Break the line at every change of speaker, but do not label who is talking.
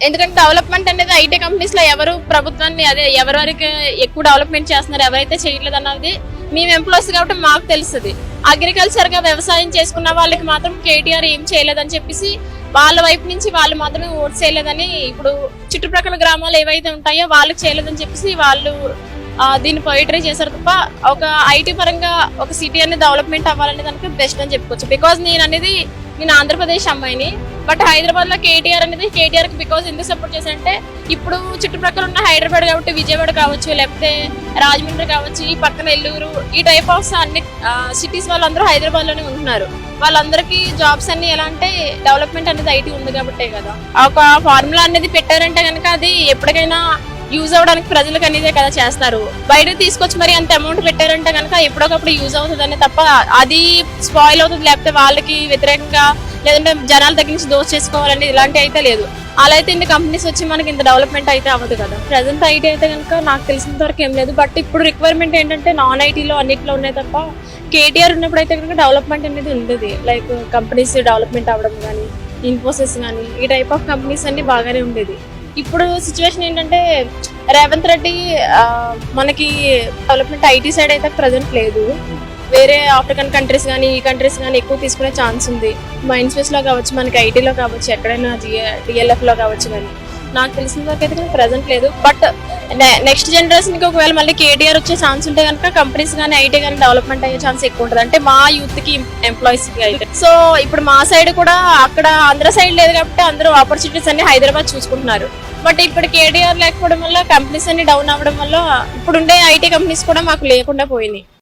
ఎందుకంటే డెవలప్మెంట్ అనేది IT companies లో ఎవరు ప్రభుత్వాన్ని అదే ఎవరెవరికి ఎక్కువ డెవలప్మెంట్ చేస్తున్నారు, ఎవరైతే చేయట్లేదు అన్నది మేము ఎంప్లాయీస్ కాబట్టి మాకు తెలుస్తుంది. అగ్రికల్చర్ గా వ్యవసాయం చేసుకున్న వాళ్ళకి మాత్రం కేటీఆర్ ఏం చేయలేదని చెప్పేసి వాళ్ళ వైపు నుంచి వాళ్ళు మాత్రమే ఓట్ చేయలేదని, ఇప్పుడు చుట్టుప్రక్కల గ్రామాలు ఏవైతే ఉంటాయో వాళ్ళకి చేయలేదని చెప్పేసి వాళ్ళు దీన్ని పొయిటరీ చేశారు తప్ప ఒక ఐటీ పరంగా ఒక సిటీ అనేది డెవలప్మెంట్ అవ్వాలనే దానికి బెస్ట్ అని చెప్పుకోవచ్చు. బికాజ్ నేను ఆంధ్రప్రదేశ్ అమ్మాయిని, బట్ హైదరాబాద్ లో కేటీఆర్ అనేది కేటీఆర్ కి బికాజ్ ఎందుకు సపోర్ట్ చేశారంటే ఇప్పుడు చుట్టుప్రక్కల ఉన్న హైదరాబాద్ కాబట్టి విజయవాడ కావచ్చు, లేకపోతే రాజమండ్రి కావచ్చు, ఈ పక్కన ఎల్లూరు, ఈ టైప్ ఆఫ్ అన్ని సిటీస్ వాళ్ళందరూ హైదరాబాద్ లోనే ఉంటున్నారు. వాళ్ళందరికీ జాబ్స్ అన్ని ఎలా అంటే డెవలప్మెంట్ అనేది ఐటీ ఉంది కాబట్టే కదా. ఒక ఫార్ములా అనేది పెట్టారంటే కనుక అది ఎప్పటికైనా యూజ్ అవడానికి ప్రజలకు అనేదే కదా చేస్తారు. బయట తీసుకొచ్చి మరి అంత అమౌంట్ పెట్టారంటే కనుక ఎప్పటికప్పుడు యూజ్ అవుతుందని తప్ప అది స్పాయిల్ అవుతుంది, లేకపోతే వాళ్ళకి వ్యతిరేకంగా లేదంటే జనాల దగ్గర నుంచి దోష చేసుకోవాలని ఇలాంటి అయితే లేదు. అలా అయితే ఇంత కంపెనీస్ వచ్చి మనకి ఇంత డెవలప్మెంట్ అయితే అవ్వదు కదా. ప్రెసెంట్ ఐటీ అయితే కనుక నాకు తెలిసినంత వరకు ఏం లేదు. బట్ ఇప్పుడు రిక్వైర్మెంట్ ఏంటంటే నాన్ ఐటీలో అన్నిట్లో ఉన్నాయి తప్ప కేటీఆర్ ఉన్నప్పుడు అయితే కనుక డెవలప్మెంట్ అనేది ఉండేది. లైక్ కంపెనీస్ డెవలప్మెంట్ అవ్వడం కానీ, ఇన్ఫోసిస్ కానీ, ఈ టైప్ ఆఫ్ కంపెనీస్ అన్ని బాగానే ఉండేది. ఇప్పుడు సిచ్యువేషన్ ఏంటంటే రేవంత్ రెడ్డి మనకి డెవలప్మెంట్ ఐటీ సైడ్ అయితే ప్రజెంట్ లేదు. వేరే ఆఫ్రికన్ కంట్రీస్ కానీ ఈ కంట్రీస్ కానీ ఎక్కువ తీసుకునే ఛాన్స్ ఉంది. మైండ్ స్పేస్ లో కావచ్చు, మనకి ఐటీలో కావచ్చు, ఎక్కడైనా డిఎల్ఎఫ్ లో కావచ్చు. కానీ నాకు తెలిసిన వరకు అయితే ప్రజెంట్ లేదు. బట్ నెక్స్ట్ జనరేషన్ కి ఒకవేళ మళ్ళీ కేటీఆర్ వచ్చే ఛాన్స్ ఉంటే కనుక కంపెనీస్ కానీ ఐటీ కానీ డెవలప్మెంట్ అయ్యే ఛాన్స్ ఎక్కువ ఉంటుంది. అంటే మా యూత్ కి ఎంప్లాయీస్ కి అయితే. సో ఇప్పుడు మా సైడ్ కూడా అక్కడ ఆంధ్ర సైడ్ లేదు కాబట్టి అందరూ ఆపర్చునిటీస్ అన్ని హైదరాబాద్ చూసుకుంటున్నారు. బట్ ఇప్పుడు కేటీఆర్ లేకపోవడం వల్ల కంపెనీస్ అన్ని డౌన్ అవ్వడం వల్ల ఇప్పుడుండే ఐటీ కంపెనీస్ కూడా మాకు లేకుండా పోయినాయి.